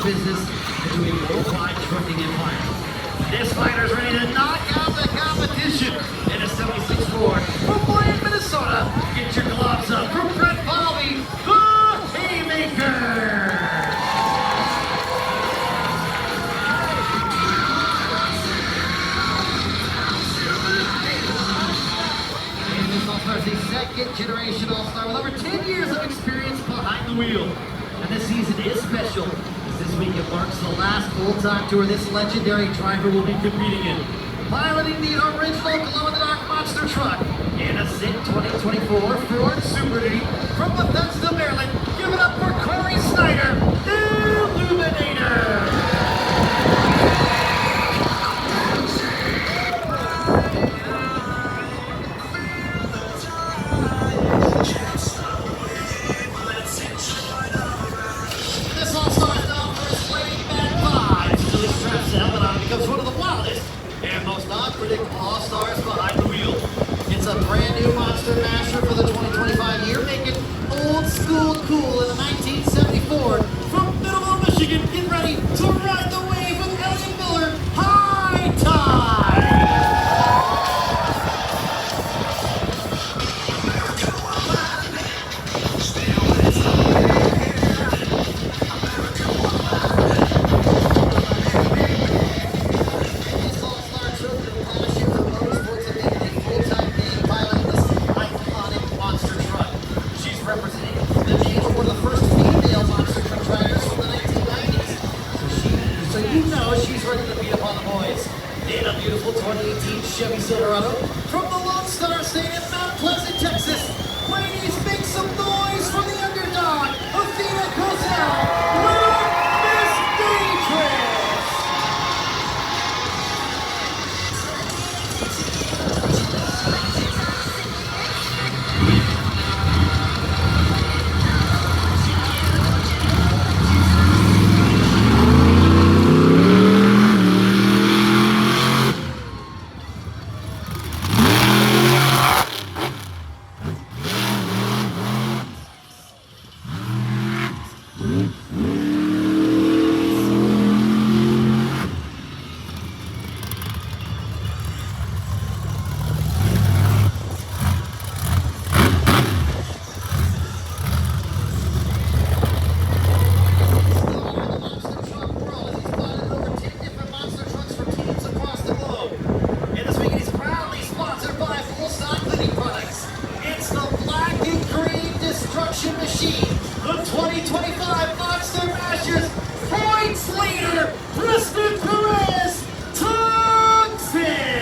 business into a worldwide trucking empire. This fighter's ready to knock out the competition in a 76 Ford from Brainerd, Minnesota. Get your gloves up for Falvey, the Haymaker. And this All-Star is a second-generation All-Star with over 10 years of experience behind the wheel. And this season is special. This week it marks the last full-time tour this legendary driver will be competing in. Piloting the original glow-in-the-dark monster truck in a SIT 2024 Ford Super Duty from Bethesda, Maryland. Give it up for Cory, Illuminator. Becomes one of the wildest and most unpredictable all-stars behind the wheel. It's a brand new monster masher for the 2025 year, making old school cool in a 1974 from Middleville, Michigan. Get ready to ride the wave with Elliot. High Tide! Chevy Silverado from the Lone Star State in Mount Pleasant, Texas. Ladies, make some noise for the underdog, Athena Kozel, Miss Dangerous. Machine, the 2025 Monster Mashers points leader, Preston Perez, Toxic!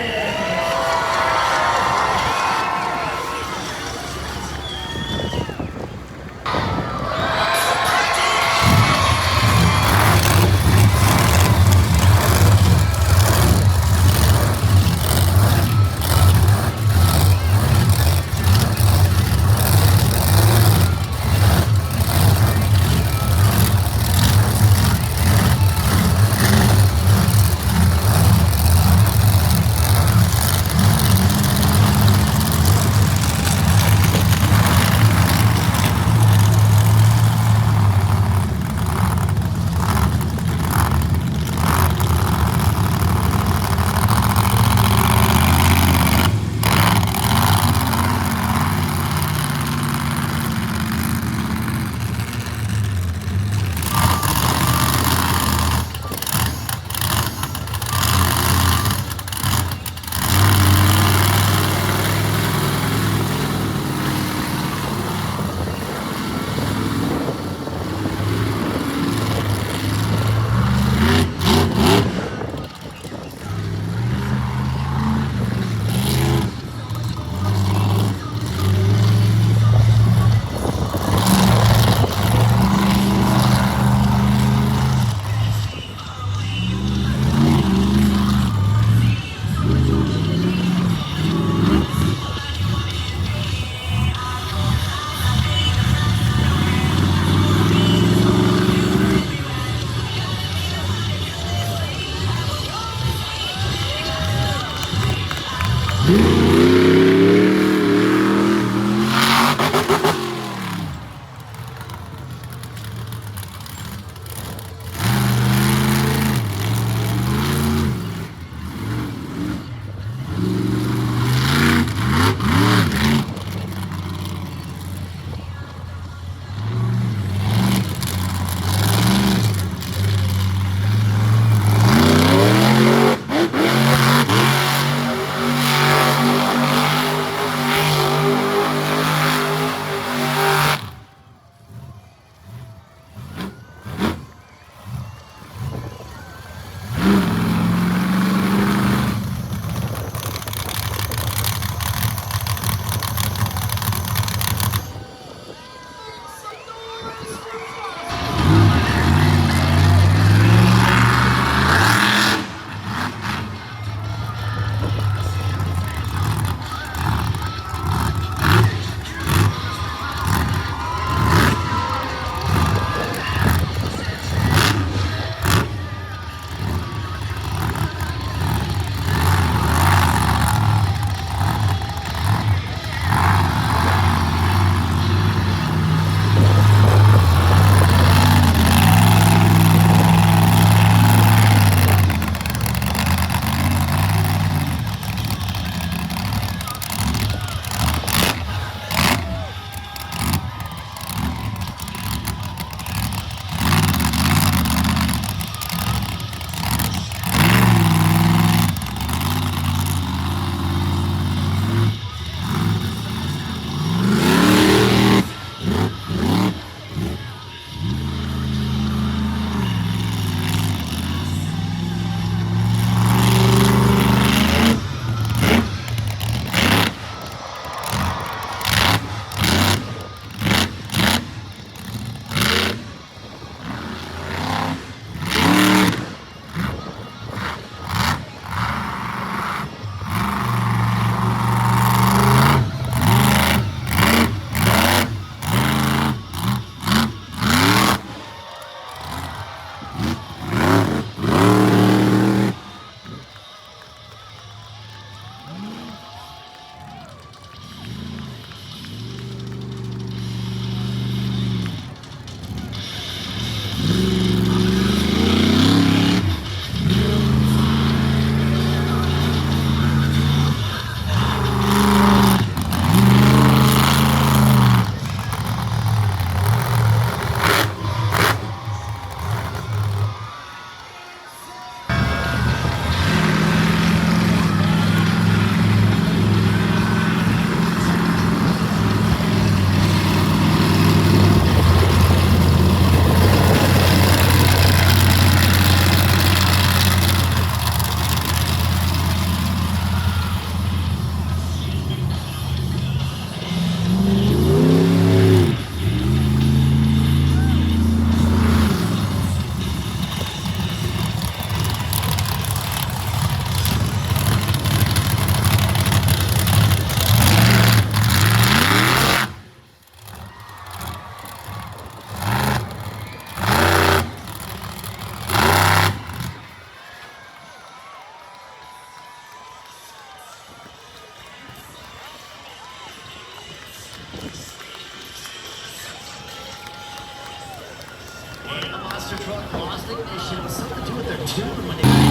monster truck lost ignition, something to do with their tune when they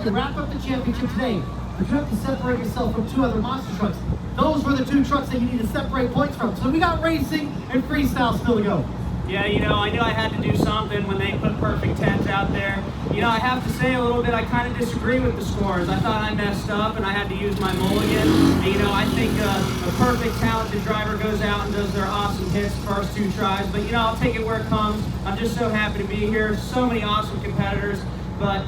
to wrap up the championship today, but you have to separate yourself from 2 other monster trucks. Those were the 2 trucks that you need to separate points from. So we got racing and freestyle still to go. Yeah, you know, I knew I had to do something when they put perfect 10s out there. You know, I have to say a little bit, I kind of disagree with the scores. I thought I messed up and I had to use my mulligan. And, you know, I think a perfect talented driver goes out and does their awesome hits first 2 tries. But, you know, I'll take it where it comes. I'm just so happy to be here. So many awesome competitors, but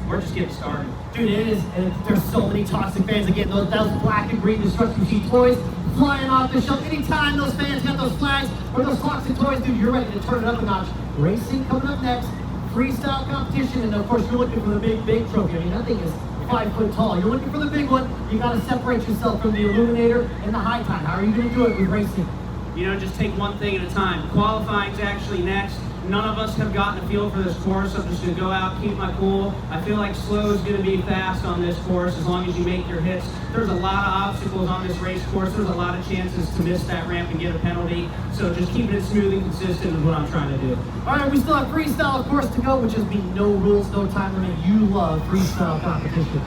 we're just getting started. Dude, it is, and there's so many toxic fans. Again, those black and green destruction machine toys flying off the shelf. Anytime those fans got those flags or those toxic toys, dude, you're ready to turn it up a notch. Racing coming up next, freestyle competition, and of course, you're looking for the big trophy. I mean, that thing is 5 foot tall. You're looking for the big one. You got to separate yourself from the Illuminator and the high time. How are you going to do it with racing? You know, just take one thing at a time. Qualifying's actually next. None of us have gotten a feel for this course. I'm just going to go out, keep my cool. I feel like slow is going to be fast on this course as long as you make your hits. There's a lot of obstacles on this race course. There's a lot of chances to miss that ramp and get a penalty. So just keeping it smooth and consistent is what I'm trying to do. All right, we still have freestyle, of course, to go, which is mean no rules, no time limit. You love freestyle competition.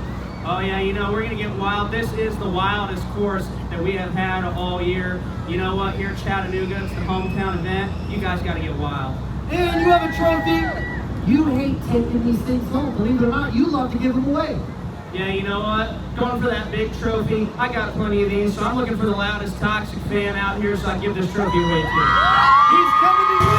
Oh yeah, you know, we're going to get wild. This is the wildest course that we have had all year. You know what, here at Chattanooga, it's the hometown event. You guys got to get wild. And you have a trophy. You hate taking these things home. Believe it or not, you love to give them away. Yeah, you know what? Going for that big trophy. I got plenty of these, so I'm looking for the loudest toxic fan out here so I can give this trophy away to. He's coming to you!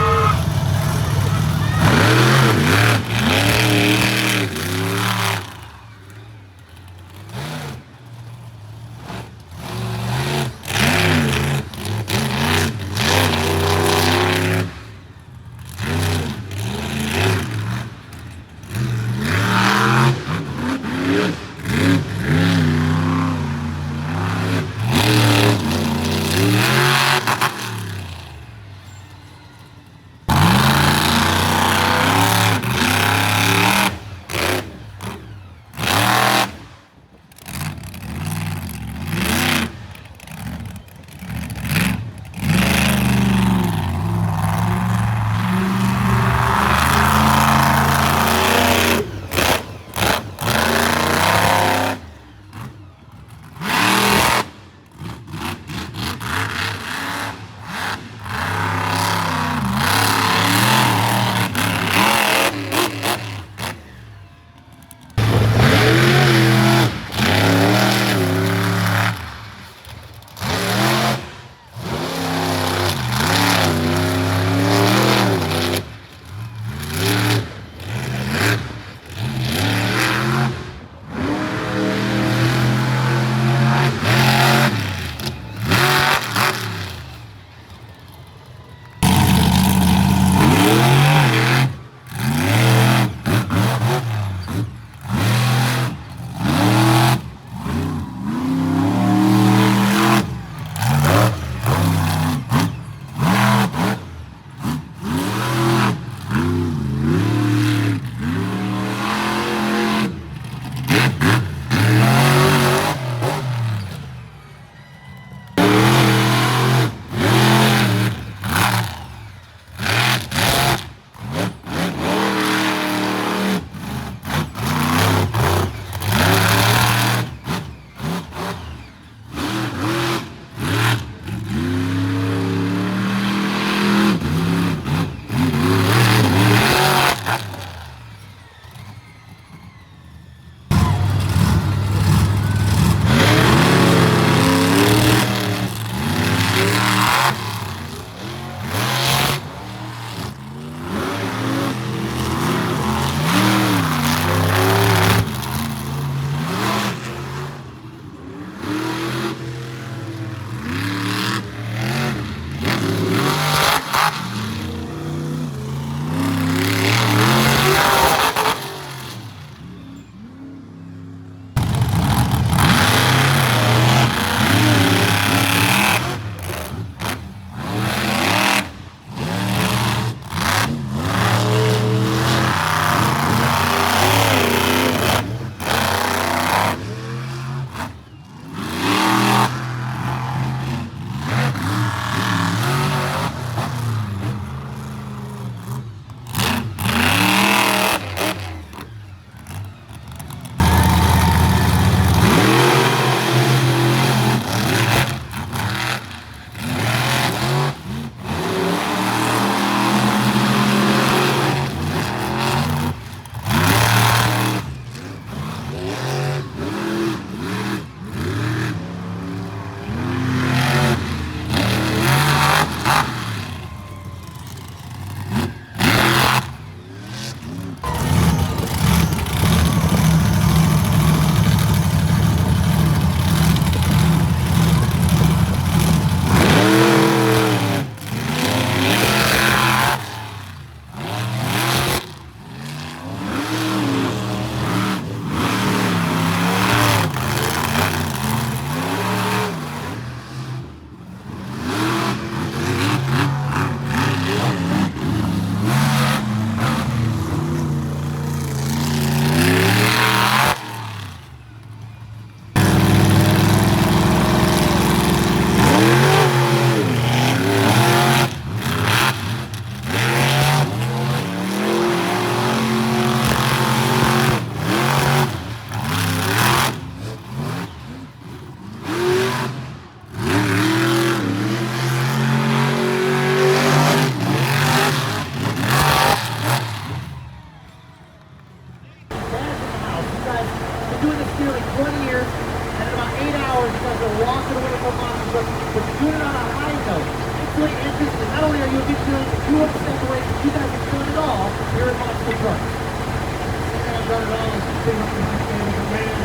Kozel, if you want to step away, you guys have done it all here at Monster Park. I've done it all. It's been up to my family, but man,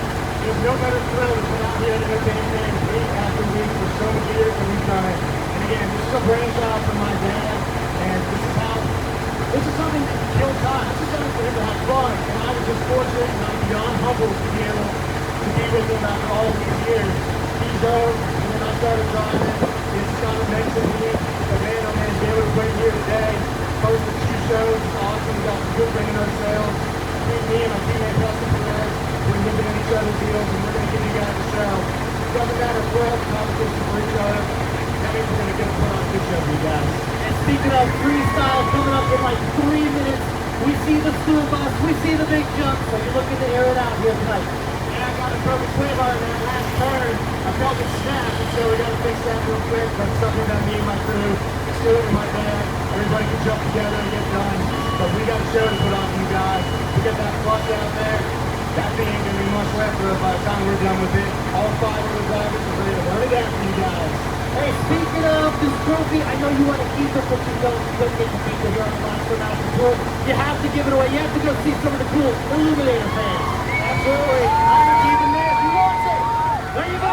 there's no better thrill than put out here to entertain things week after week for so many years, and we've done it. And again, this is a brainchild from my dad, and this is something that kills time. This is something for him to have fun, and I was just fortunate and I'm beyond humbled to be able to be with him after all of these years. He drove, and then I started driving. It's kind of mentioned to me, but man, oh man, to be able to wait here today, post the 2 shows, it's awesome. We got some good Brainerd sales. Between me and my teammate Preston, Perez, we're nipping at each other's heels, and we're going to give you guys a show. It doesn't matter if we're having competition for each other. That means we're going to get a put on a good show for you guys. And speaking of freestyle, coming up in like 3 minutes, we see the school bus, we see the big jump, so you're looking to air it out here tonight. Yeah, I got a broken sway bar in that last turn. I felt it snap, and so we got to fix that real quick. But it's something that me and my crew, Stuart and my dad, everybody can jump together and get done. But we got a show to put on for you guys. We get that flush out there. That thing ain't going to be much left for us by the time we're done with it. All 5 of the drivers are ready to run it out for you guys. Hey, speaking of this trophy, I know you want to keep it, but you don't. You couldn't get to keep it here on the Monster Mountain Tour. You have to give it away. You have to go see some of the cool Illuminator fans. Absolutely. I'm keeping there. He wants it. There you go.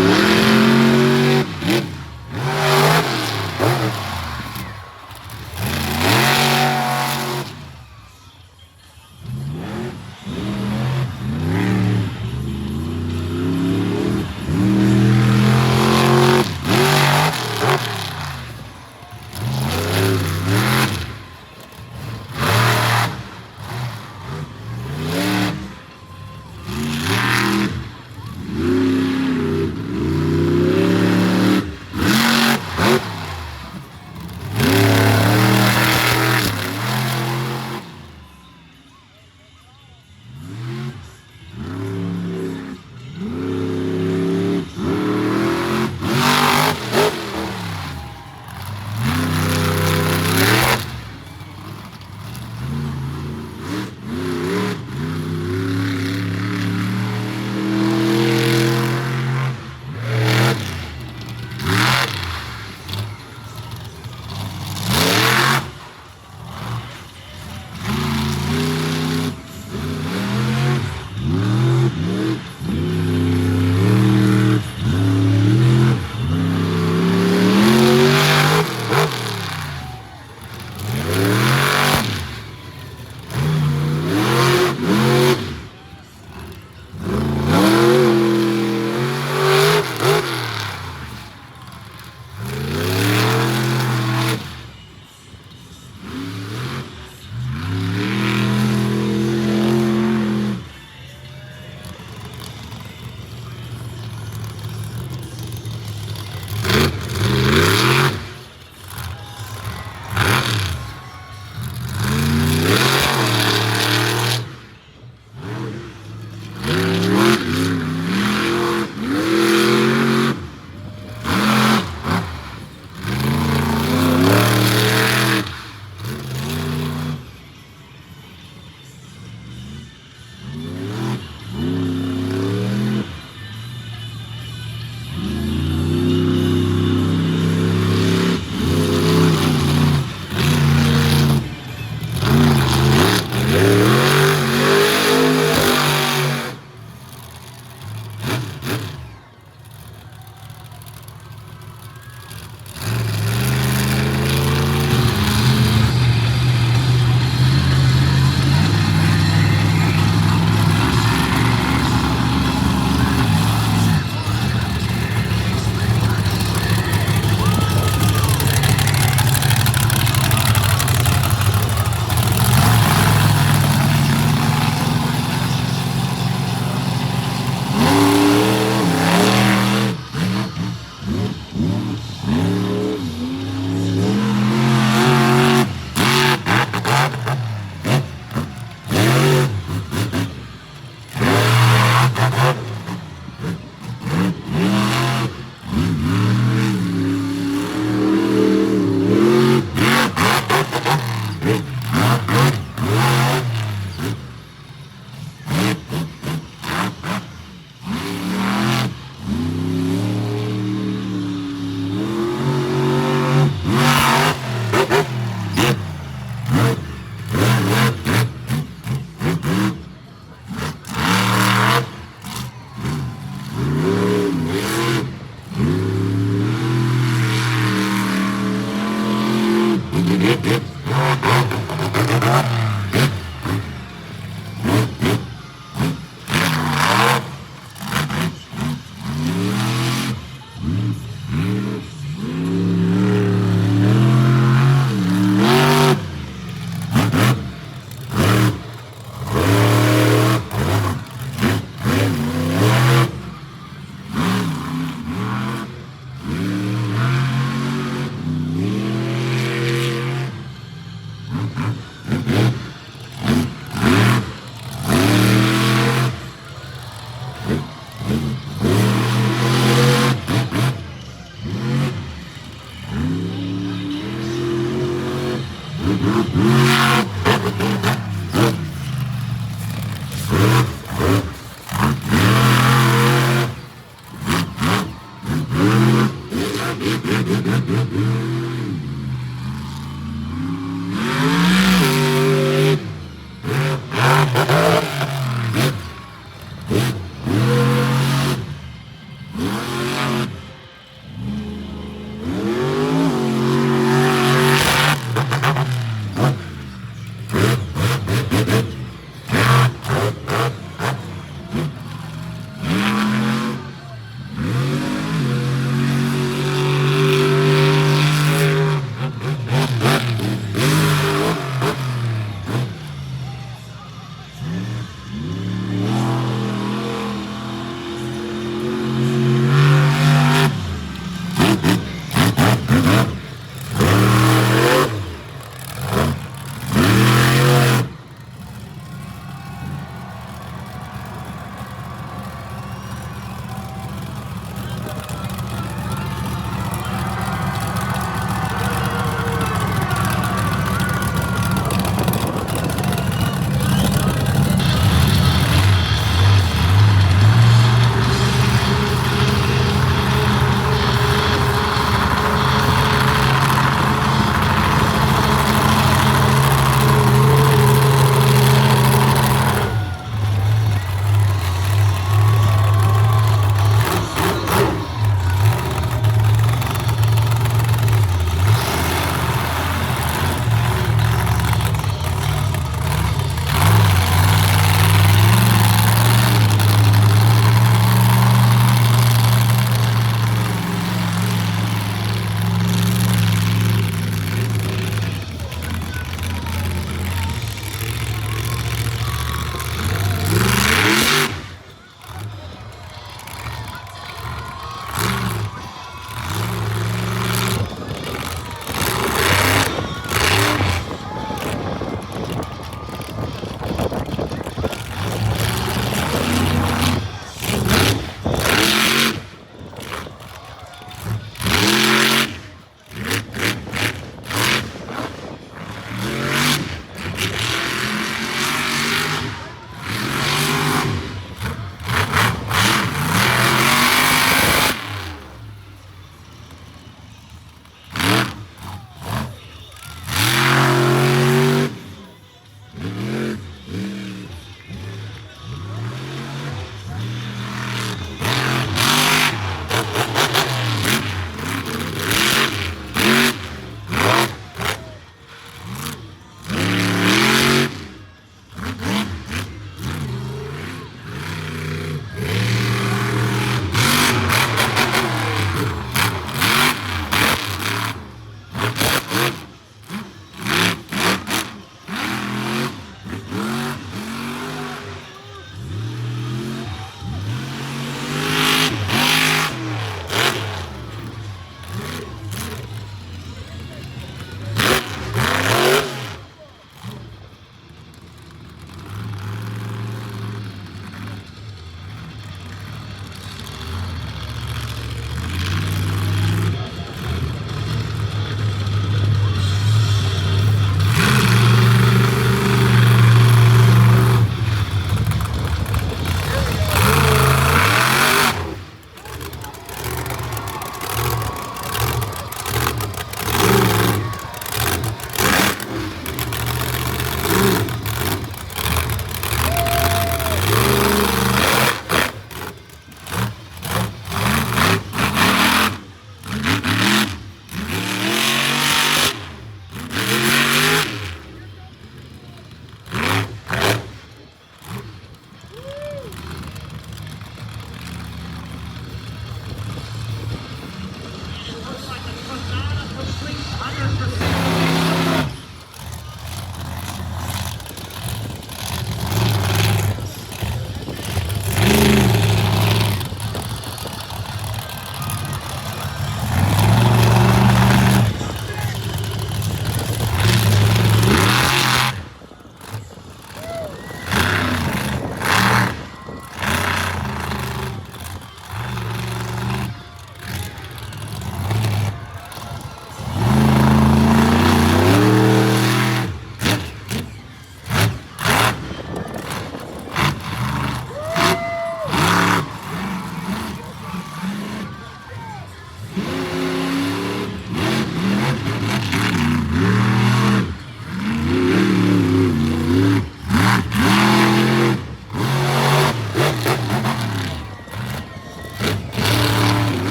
Thank you.